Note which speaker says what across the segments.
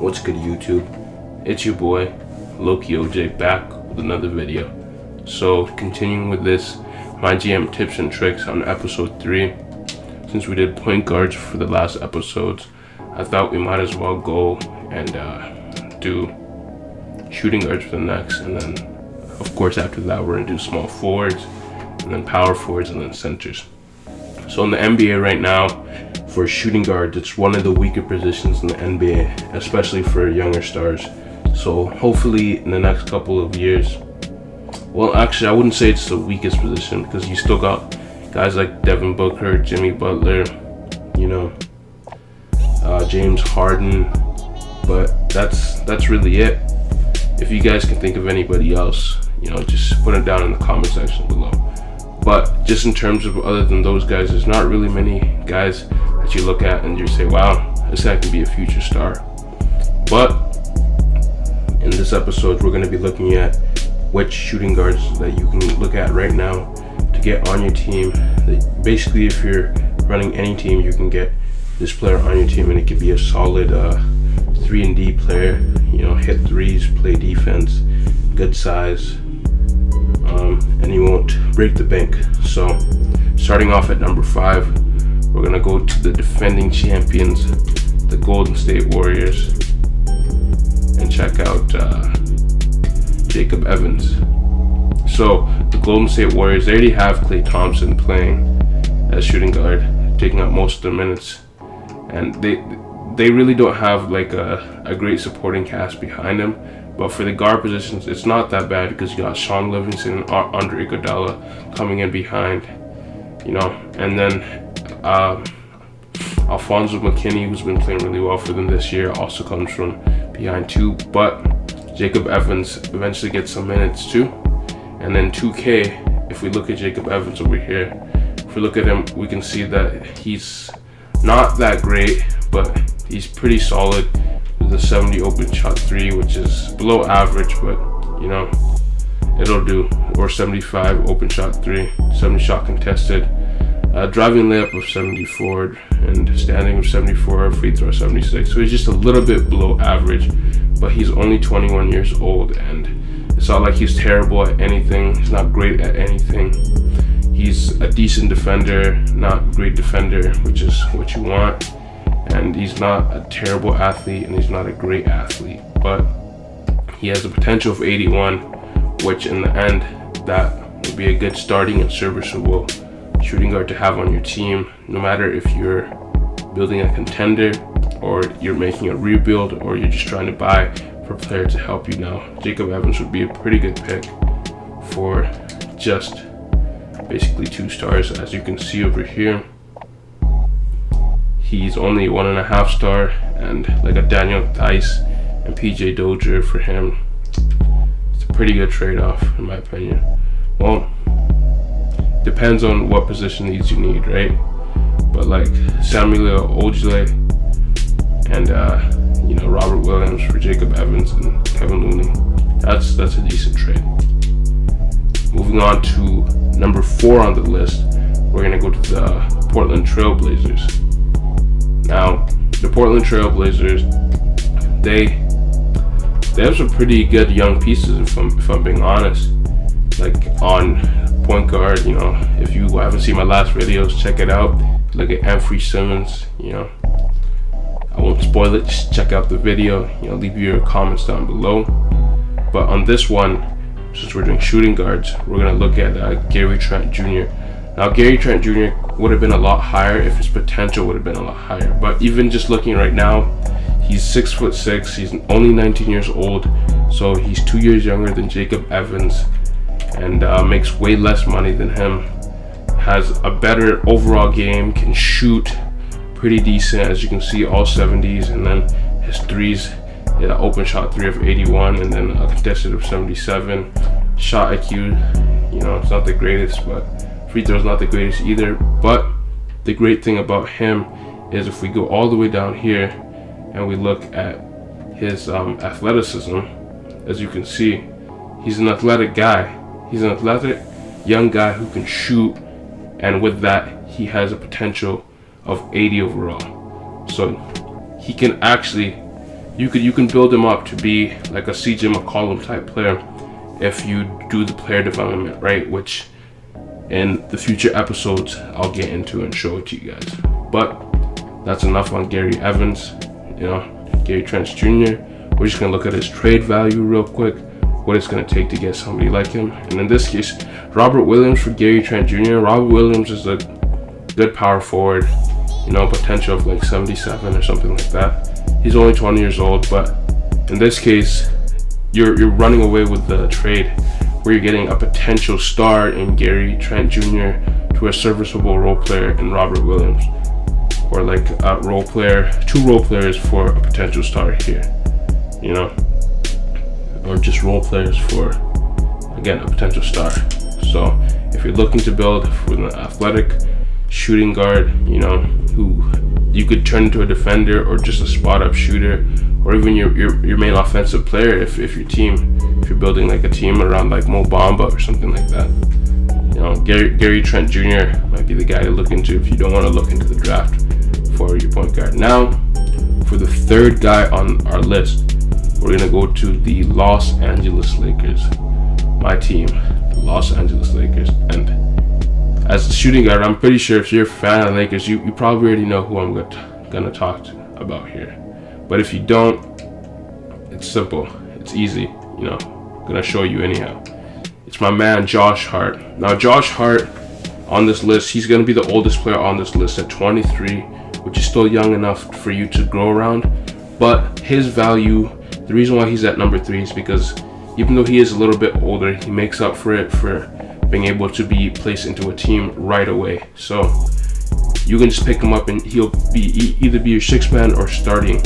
Speaker 1: What's good, YouTube? It's your boy Lowkey OJ back with another video. So continuing with this, my GM tips and tricks on episode 3. Since we did point guards for the last episodes, I thought we might as well go and do shooting guards for the next, and then of course after that we're gonna do small forwards, and then power forwards, and then centers. So in the NBA right now, for shooting guard, it's one of the weaker positions in the NBA, especially for younger stars. So hopefully in the next couple of years, well, actually I wouldn't say it's the weakest position, because you still got guys like Devin Booker, Jimmy Butler, James Harden, but that's really it. If you guys can think of anybody else, just put it down in the comment section below. But just in terms of other than those guys, there's not really many guys that you look at and you say, wow, this guy could be a future star. But in this episode, we're going to be looking at which shooting guards that you can look at right now to get on your team. Basically, if you're running any team, you can get this player on your team, and it could be a solid 3-and-D player. Hit threes, play defense, good size, and he won't break the bank. So starting off at number 5, we're gonna go to the defending champions, the Golden State Warriors, and check out Jacob Evans. So the Golden State Warriors, they already have Klay Thompson playing as shooting guard, taking up most of the minutes, and they really don't have like a great supporting cast behind him. But for the guard positions, it's not that bad, because you got Sean Livingston and Andre Iguodala coming in behind, and then Alfonso McKinney, who's been playing really well for them this year, also comes from behind too. But Jacob Evans eventually gets some minutes too. And then 2K, if we look at Jacob Evans over here, if we look at him, we can see that he's not that great, but he's pretty solid with a 70 open shot 3, which is below average, but it'll do. Or 75 open shot 3, 70 shot contested, driving layup of 74, and standing of 74, free throw 76. So he's just a little bit below average, but he's only 21 years old, and it's not like he's terrible at anything. He's not great at anything. He's a decent defender, not great defender, which is what you want. And he's not a terrible athlete, and he's not a great athlete, but he has a potential of 81, which in the end, that would be a good starting and serviceable shooting guard to have on your team, no matter if you're building a contender, or you're making a rebuild, or you're just trying to buy for a player to help you now. Jacob Evans would be a pretty good pick for just basically 2 stars, as you can see over here. He's only 1.5 star, and like a Daniel Tice and PJ Dozier for him, it's a pretty good trade-off in my opinion. Well, depends on what position needs you need, right? But like Samuel Ojale and Robert Williams for Jacob Evans and Kevin Looney, that's a decent trade. Moving on to number 4 on the list, we're gonna go to the Portland Trail Blazers. Now, the Portland Trail Blazers, they have some pretty good young pieces, if I'm being honest. Like on point guard, if you haven't seen my last videos, check it out. Look at Anthony Simmons, I won't spoil it, just check out the video, leave your comments down below. But on this one, since we're doing shooting guards, we're gonna look at Gary Trent Jr. Now, Gary Trent Jr. would have been a lot higher if his potential would have been a lot higher. But even just looking right now, he's 6'6". He's only 19 years old, so he's 2 years younger than Jacob Evans, and makes way less money than him. Has a better overall game, can shoot pretty decent, as you can see, all 70s, and then his threes, an open shot 3 of 81, and then a contested of 77. Shot IQ, it's not the greatest, but free throw's not the greatest either. But the great thing about him is, if we go all the way down here and we look at his athleticism, as you can see, he's an athletic guy. He's an athletic young guy who can shoot, and with that, he has a potential of 80 overall. So he can actually you can build him up to be like a CJ McCollum type player if you do the player development right, which in the future episodes I'll get into and show it to you guys. But that's enough on Gary Evans, Gary Trent Jr. We're just gonna look at his trade value real quick, what it's gonna take to get somebody like him. And in this case, Robert Williams for Gary Trent Jr. Robert Williams is a good power forward, potential of like 77 or something like that. He's only 20 years old, but in this case, you're running away with the trade where you're getting a potential star in Gary Trent Jr. to a serviceable role player in Robert Williams, or like a role player, 2 role players for a potential star here, or just role players for, again, a potential star. So if you're looking to build with an athletic shooting guard, who you could turn into a defender or just a spot up shooter, or even your main offensive player if you're building like a team around like Mo Bamba or something like that. Gary Trent Jr. might be the guy to look into if you don't want to look into the draft for your point guard. Now, for the third guy on our list, we're gonna go to the Los Angeles Lakers, my team, the Los Angeles Lakers. And as a shooting guard, I'm pretty sure if you're a fan of the Lakers, you probably already know who I'm gonna talk about here. But if you don't, it's simple, it's easy, gonna show you anyhow. It's my man Josh Hart. Now Josh Hart on this list, he's gonna be the oldest player on this list at 23, which is still young enough for you to grow around. But his value, the reason why he's at number 3 is because even though he is a little bit older, he makes up for it for being able to be placed into a team right away. So you can just pick him up and he'll be either be your 6-man or starting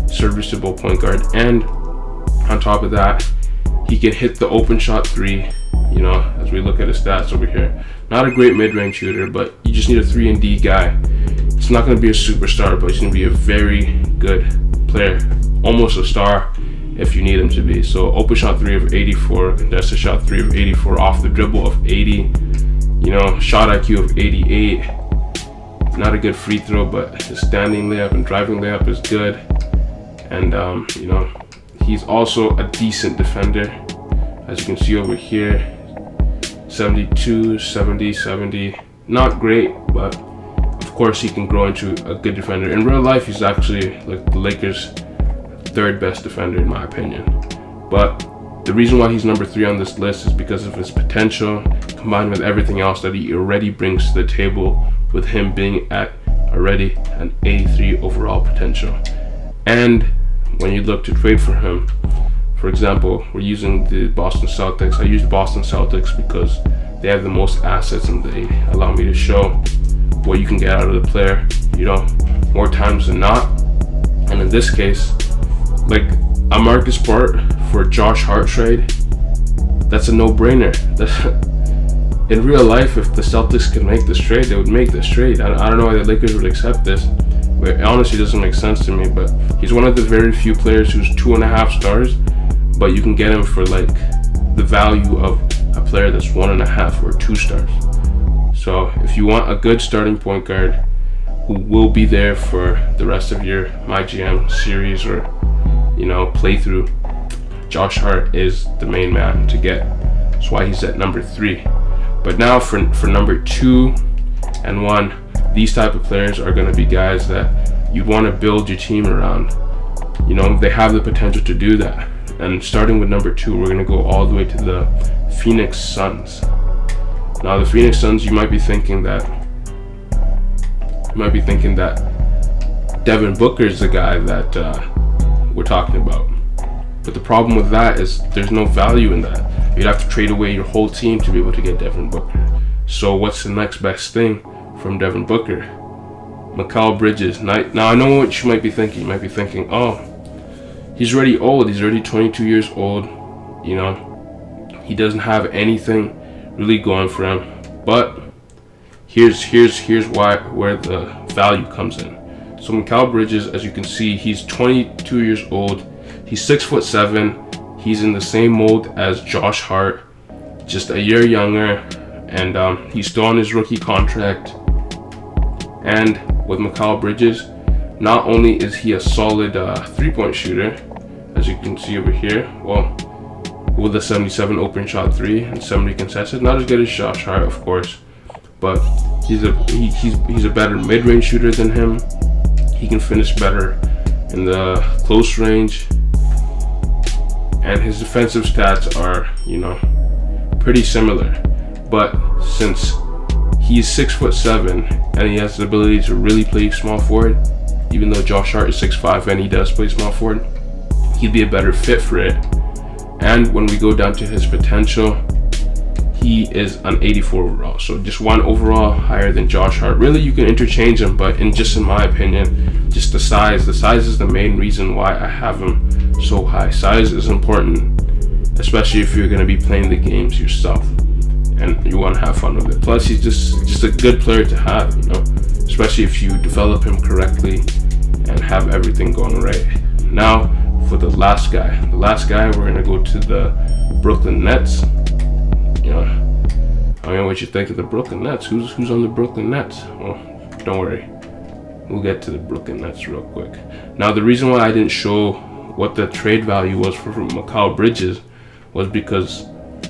Speaker 1: serviceable point guard. And on top of that, he can hit the open shot 3, as we look at his stats over here. Not a great mid-range shooter, but you just need a 3-and-D guy. It's not going to be a superstar, but he's going to be a very good player, almost a star if you need him to be. So open shot 3 of 84, contested shot 3 of 84, off the dribble of 80, shot IQ of 88. Not a good free throw, but his standing layup and driving layup is good. And he's also a decent defender, as you can see over here. 72, 70, 70. Not great, but of course he can grow into a good defender. In real life, he's actually like the Lakers' 3rd best defender in my opinion. But the reason why he's number 3 on this list is because of his potential, combined with everything else that he already brings to the table, with him being at already an 83 overall potential. And when you look to trade for him, for example, we're using the Boston Celtics. I use the Boston Celtics because they have the most assets and they allow me to show what you can get out of the player, more times than not. And in this case, like a Marcus Smart for Josh Hart trade, that's a no-brainer. In real life, if the Celtics can make this trade, they would make this trade. I don't know why the Lakers would accept this. It honestly doesn't make sense to me, but he's one of the very few players who's 2.5 stars, but you can get him for like the value of a player that's 1.5 or 2 stars. So if you want a good starting point guard who will be there for the rest of your MyGM series or playthrough, Josh Hart is the main man to get. That's why he's at number 3. But now for number 2 and 1, these type of players are going to be guys that you want to build your team around. They have the potential to do that. And starting with number 2, we're going to go all the way to the Phoenix Suns. Now the Phoenix Suns, you might be thinking that Devin Booker is the guy that we're talking about. But the problem with that is there's no value in that. You'd have to trade away your whole team to be able to get Devin Booker. So what's the next best thing from Devin Booker? Mikal Bridges. Now I know what you might be thinking. You might be thinking, oh, he's already old. He's already 22 years old. He doesn't have anything really going for him. But here's where the value comes in. So Mikal Bridges, as you can see, he's 22 years old. He's 6'7". He's in the same mold as Josh Hart, just a year younger, and he's still on his rookie contract. And with Mikal Bridges, not only is he a solid 3-point shooter, as you can see over here, well, with a 77 open shot 3 and 70 contested, not as good as Josh Hart, of course, but he's a better mid-range shooter than him. He can finish better in the close range, and his defensive stats are, you know, pretty similar. But since he's 6'7" and he has the ability to really play small forward, even though Josh Hart is 6'5" and he does play small forward, he'd be a better fit for it. And when we go down to his potential, he is an 84 overall, so just 1 overall higher than Josh Hart. Really, you can interchange them, but in my opinion, just the size is the main reason why I have him so high. Size is important, especially if you're going to be playing the games yourself and you want to have fun with it. Plus, he's just a good player to have, you know, especially if you develop him correctly and have everything going right. Now, for the last guy, we're going to go to the Brooklyn Nets. You know, I don't know what you think of the Brooklyn Nets. Who's on the Brooklyn Nets? Well, don't worry, we'll get to the Brooklyn Nets real quick. Now, the reason why I didn't show what the trade value was for Mikal Bridges was because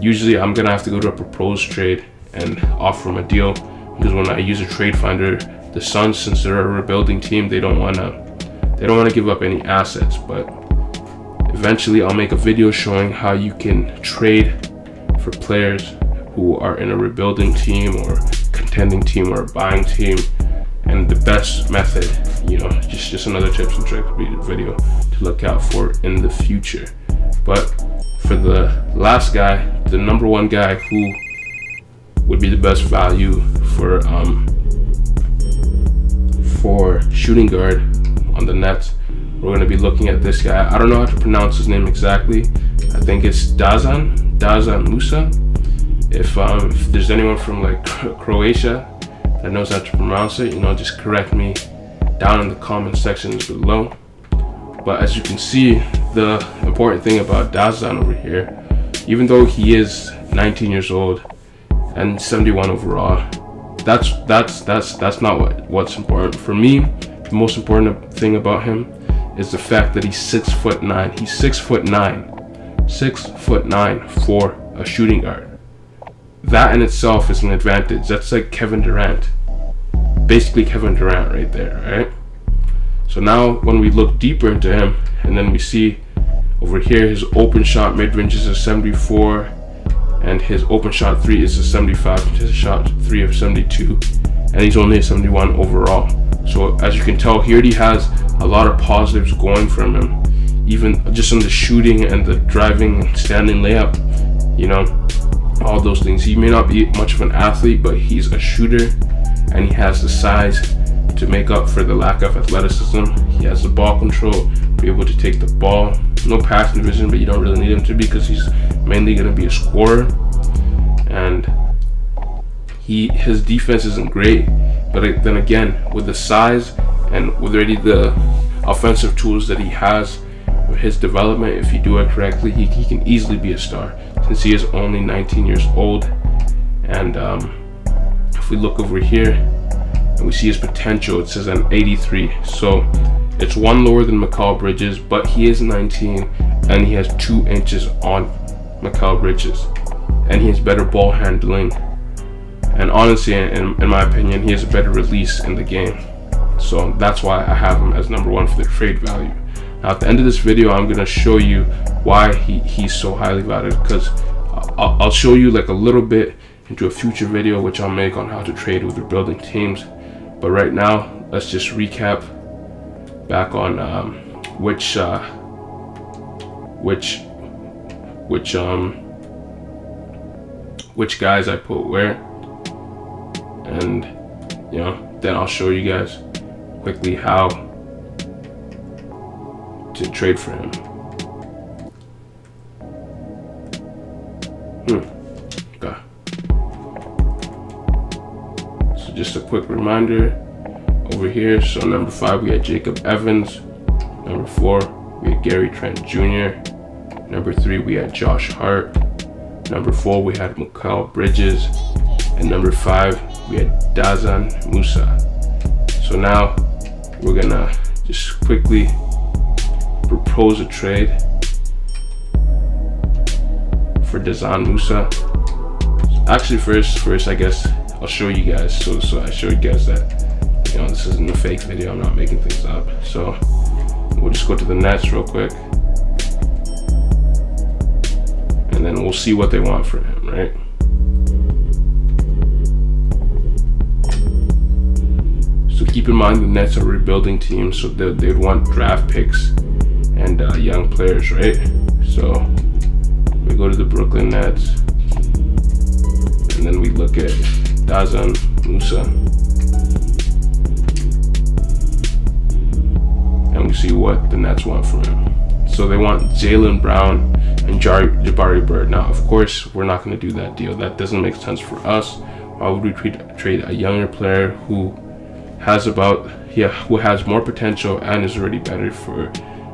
Speaker 1: usually I'm gonna have to go to a proposed trade and offer him a deal, because when I use a trade finder, the Suns, since they're a rebuilding team, they don't wanna give up any assets. But eventually I'll make a video showing how you can trade for players who are in a rebuilding team or contending team or a buying team, and the best method, you know, just another tips and tricks video to look out for in the future. But for the last guy, the number 1 guy who would be the best value for shooting guard on the Nets, we're going to be looking at this guy. I don't know how to pronounce his name exactly. I think it's Dazan Musa. If there's anyone from like Croatia that knows how to pronounce it, you know, just correct me down in the comment sections below. But as you can see, the important thing about Dazan over here, even though he is 19 years old and 71 overall, that's not what's important for me. The most important thing about him is the fact that he's 6'9". He's 6'9" for a shooting guard. That in itself is an advantage. That's like Kevin Durant, basically Kevin Durant right there, right? So now when we look deeper into him, and then we see over here his open shot mid-range is a 74, and his open shot 3 is a 75, his shot 3 of 72, and he's only a 71 overall. So as you can tell, he already has a lot of positives going from him, even just on the shooting and the driving and standing layup, you know, all those things. He may not be much of an athlete, but he's a shooter, and he has the size to make up for the lack of athleticism. He has the ball control, be able to take the ball. No passing vision, but you don't really need him to, because he's mainly going to be a scorer. And his defense isn't great, but then again, with the size and with already the offensive tools that he has with his development, if you do it correctly, he can easily be a star, since he is only 19 years old. And if we look over here and we see his potential, it says an 83, so it's 1 lower than Mikal Bridges, but he is 19 and he has 2 inches on Mikal Bridges, and he has better ball handling, and honestly, in my opinion, he has a better release in the game. So that's why I have him as number 1 for the trade value. Now at the end of this video, I'm going to show you why he's so highly valued, because I'll show you like a little bit into a future video which I'll make on how to trade with rebuilding teams. But right now, let's just recap back on which guys I put where, and you know, then I'll show you guys quickly how to trade for him. Okay. So just a quick reminder over here. So number 5 we had Jacob Evans. Number 4 we had Gary Trent Jr. Number 3 we had Josh Hart. Number 4 we had Mikal Bridges, and number 5 we had Dazan Musa. So now we're gonna just quickly propose a trade for Dazan Musa. Actually, first I guess I'll show you guys. So I showed you guys that, you know, this isn't a fake video. I'm not making things up. So we'll just go to the Nets real quick, and then we'll see what they want for him, right? So keep in mind the Nets are a rebuilding team, so they'd want draft picks and young players, right? So we go to the Brooklyn Nets, and then we look at Dazan Musa, and we see what the Nets want from him. So they want Jaylen Brown and Jabari Bird. Now, of course, we're not going to do that deal. That doesn't make sense for us. Why would we trade a younger player who has more potential and is already better for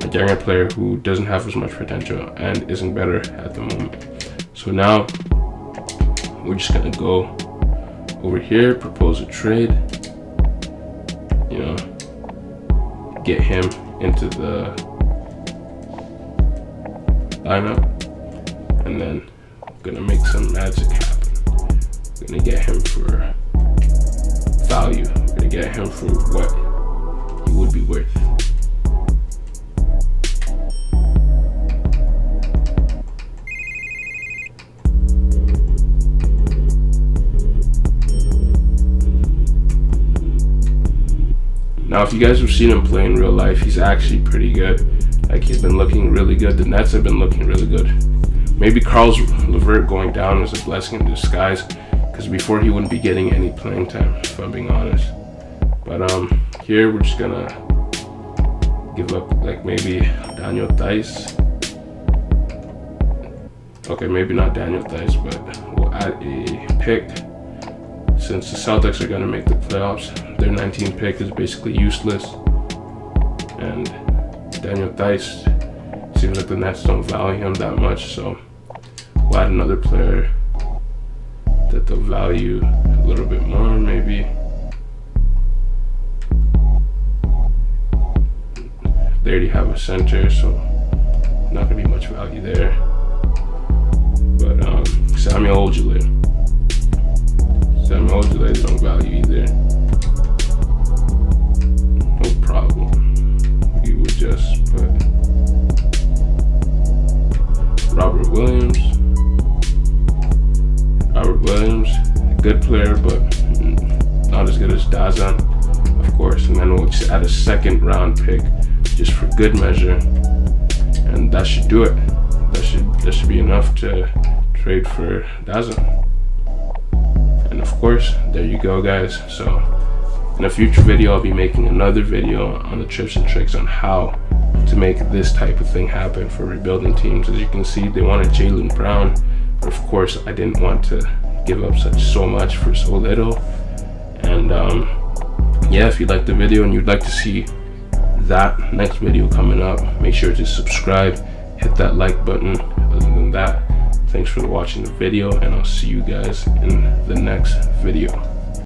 Speaker 1: a younger player who doesn't have as much potential and isn't better at the moment? So now we're just gonna go over here, propose a trade, you know, get him into the lineup, and then we're gonna make some magic happen. We're gonna get him for value. We're gonna get him for what he would be worth. Now, if you guys have seen him play in real life, he's actually pretty good. Like, he's been looking really good. The Nets have been looking really good. Maybe Caris LeVert going down was a blessing in disguise, because before he wouldn't be getting any playing time, if I'm being honest. But here we're just gonna give up like maybe Daniel Theis. Okay, maybe not Daniel Theis, but we'll add a pick. Since the Celtics are gonna make the playoffs, their 19th pick is basically useless. And Daniel Theis seems like the Nets don't value him that much, so we'll add another player that they'll value a little bit more, maybe. They already have a center, so not gonna be much value there. But Samuel Ojeleye don't value either. No problem. We would just put Robert Williams, a good player, but not as good as Dazan, of course. And then we'll just add a second round pick just for good measure, and that should do it. That should be enough to trade for Dazan. And of course, there you go, guys. So in a future video, I'll be making another video on the tips and tricks on how to make this type of thing happen for rebuilding teams. As you can see, they wanted Jaylen Brown, but of course I didn't want to give up so much for so little. And yeah, if you liked the video and you'd like to see that next video coming up, make sure to subscribe, hit that like button. Other than that, thanks for watching the video, and I'll see you guys in the next video.